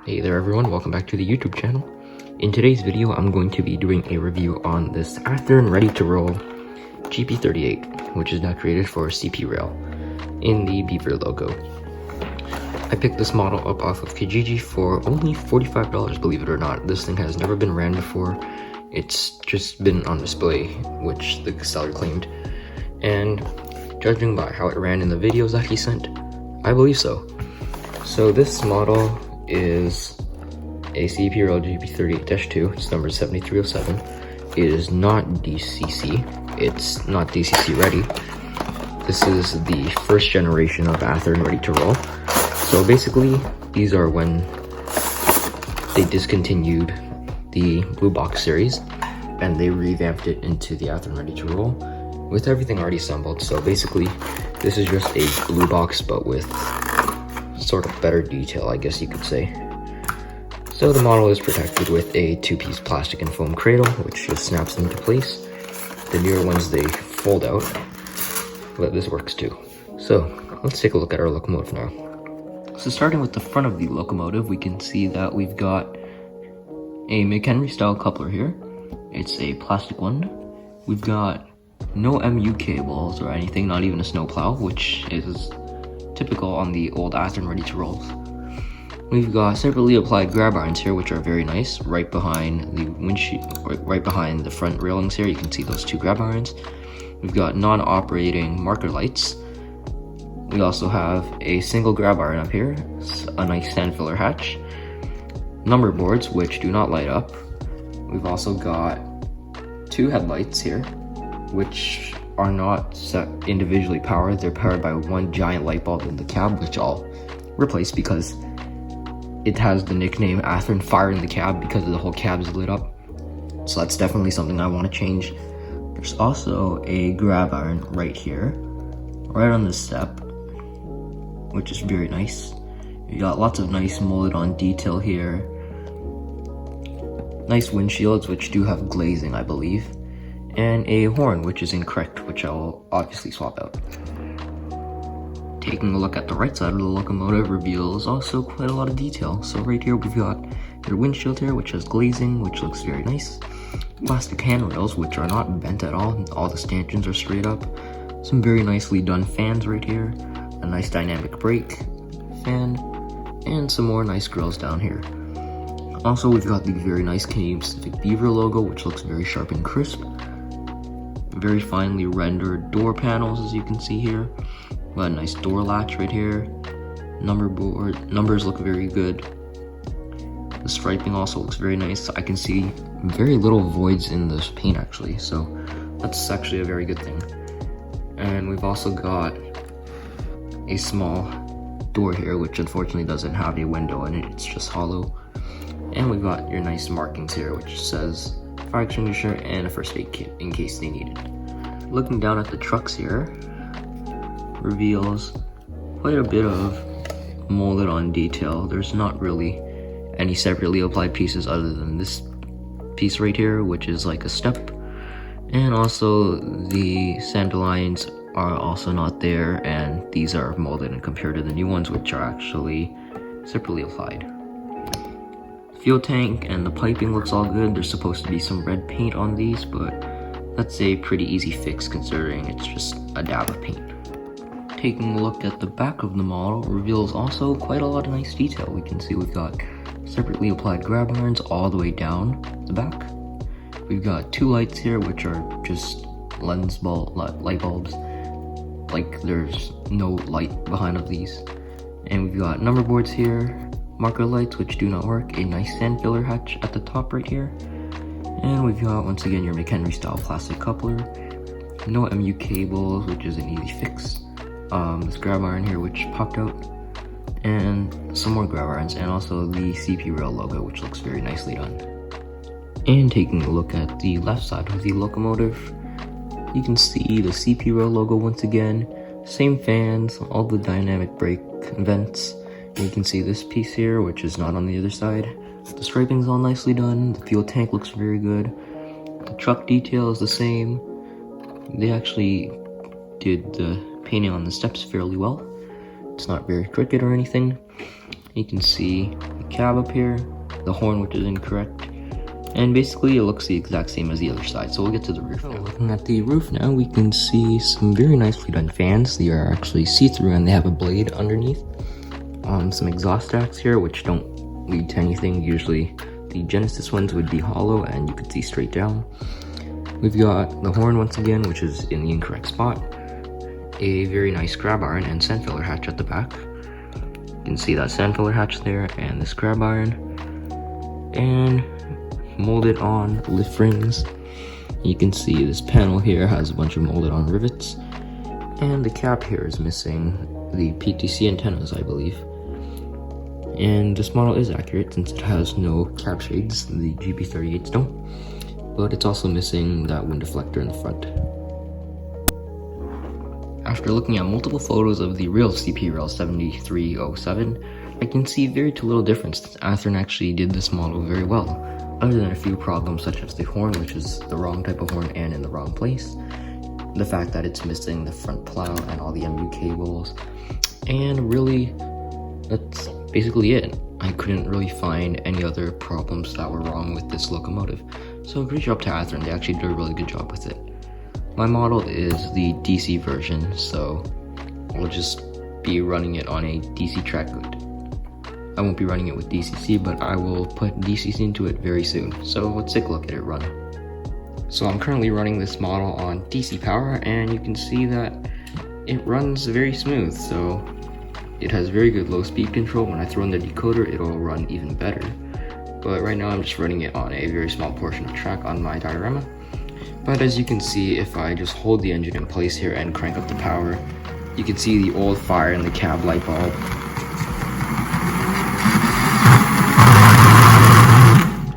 Hey there everyone, welcome back to the YouTube channel. In today's video, I'm going to be doing a review on this Athearn ready-to-roll GP38, which is now created for CP rail in the beaver logo. I picked this model up off of Kijiji for only $45, believe it or not. This thing has never been ran before. It's just been on display, which the seller claimed. And judging by how it ran in the videos that he sent, I believe so. So this model is a CP rail GP38-2, it's number 7307. It is not DCC, it's not DCC ready. This is the first generation of Athearn ready to roll. So basically, these are when they discontinued the Blue Box series and they revamped it into the Athearn ready to roll with everything already assembled. So basically, this is just a Blue Box but with sort of better detail, I guess you could say. So the model is protected with a two-piece plastic and foam cradle, which just snaps into place. The newer ones, they fold out, but this works too. So let's take a look at our locomotive now. So starting with the front of the locomotive, we can see that we've got a McHenry style coupler here. It's a plastic one. We've got no MU cables or anything, not even a snowplow, which is typical on the old Athearn ready to rolls. We've got separately applied grab irons here, which are very nice, right behind the windshield, right behind the front railings here. You can see those two grab irons. We've got non-operating marker lights. We also have a single grab iron up here, a nice sand filler hatch, number boards which do not light up. We've also got two headlights here, which are not set individually powered. They're powered by one giant light bulb in the cab, which I'll replace because it has the nickname Athearn Fire in the cab because the whole cab is lit up. So that's definitely something I want to change. There's also a grab iron right here, right on the step, which is very nice. You got lots of nice molded on detail here. Nice windshields, which do have glazing, I believe. And a horn, which is incorrect, which I'll obviously swap out. Taking a look at the right side of the locomotive reveals also quite a lot of detail. So right here we've got your windshield here, which has glazing, which looks very nice. Plastic handrails, which are not bent at all the stanchions are straight up. Some very nicely done fans right here. A nice dynamic brake fan, and some more nice grills down here. Also, we've got the very nice Canadian Pacific Beaver logo, which looks very sharp and crisp. Very finely rendered door panels, as you can see here. Got a nice door latch right here. Numbers look very good. The striping also looks very nice. I can see very little voids in this paint actually, so that's actually a very good thing. And we've also got a small door here, which unfortunately doesn't have a window in it, it's just hollow. And we've got your nice markings here, which says fire extinguisher and a first aid kit in case they need it. Looking down at the trucks here reveals quite a bit of molded on detail. There's not really any separately applied pieces other than this piece right here, which is like a step. And also the center lines are also not there, and these are molded and compared to the new ones, which are actually separately applied. Fuel tank and the piping looks all good. There's supposed to be some red paint on these, but that's a pretty easy fix considering it's just a dab of paint. Taking a look at the back of the model reveals also quite a lot of nice detail. We can see we've got separately applied grab irons all the way down the back. We've got two lights here, which are just light bulbs. Like there's no light behind of these. And we've got number boards here, marker lights which do not work, a nice sand filler hatch at the top right here. And we've got once again your McHenry style plastic coupler, no MU cables, which is an easy fix. This grab iron here which popped out, and some more grab irons, and also the CP rail logo, which looks very nicely done. And taking a look at the left side of the locomotive, you can see the CP rail logo once again, same fans, all the dynamic brake vents. And you can see this piece here, which is not on the other side. The striping's all nicely done, the fuel tank looks very good. The truck detail is the same. They actually did the painting on the steps fairly well. It's not very crooked or anything. You can see the cab up here, the horn which is incorrect, and basically it looks the exact same as the other side. So we'll get to the roof now. Looking at the roof now, we can see some very nicely done fans. They are actually see-through and they have a blade underneath. Some exhaust jacks here which don't lead to anything. Usually the Genesis ones would be hollow and you could see straight down. We've got the horn once again, which is in the incorrect spot. A very nice grab iron and sand filler hatch at the back. You can see that sand filler hatch there and this grab iron. And molded on lift rings. You can see this panel here has a bunch of molded on rivets. And the cap here is missing the PTC antennas, I believe. And this model is accurate since it has no cap shades. The GP38s don't. But it's also missing that wind deflector in the front. After looking at multiple photos of the real CP Rail 7307, I can see very little difference. Athearn actually did this model very well, other than a few problems such as the horn, which is the wrong type of horn and in the wrong place, the fact that it's missing the front plow and all the MU cables, and really, that's basically it. I couldn't really find any other problems that were wrong with this locomotive. So great job to Athearn, they actually did a really good job with it. My model is the DC version, so I'll just be running it on a DC track. I won't be running it with DCC, but I will put DCC into it very soon. So let's take a look at it run. So I'm currently running this model on DC power, and you can see that it runs very smooth. So it has very good low speed control. When I throw in the decoder, it'll run even better. But right now I'm just running it on a very small portion of track on my diorama. But as you can see, if I just hold the engine in place here and crank up the power, you can see the old fire in the cab light bulb.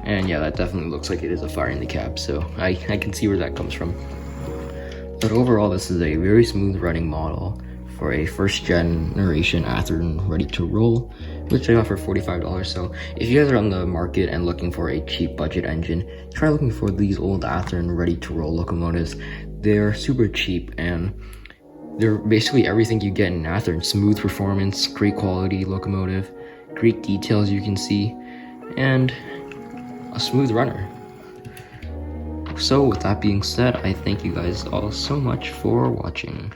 And yeah, that definitely looks like it is a fire in the cab, so I can see where that comes from. But overall, this is a very smooth running model for a first generation Athearn ready to roll, which I got for $45. So if you guys are on the market and looking for a cheap budget engine, try looking for these old Athearn ready to roll locomotives. They're super cheap and they're basically everything you get in Athearn. Smooth performance, great quality locomotive, great details you can see, and a smooth runner. So with that being said, I thank you guys all so much for watching.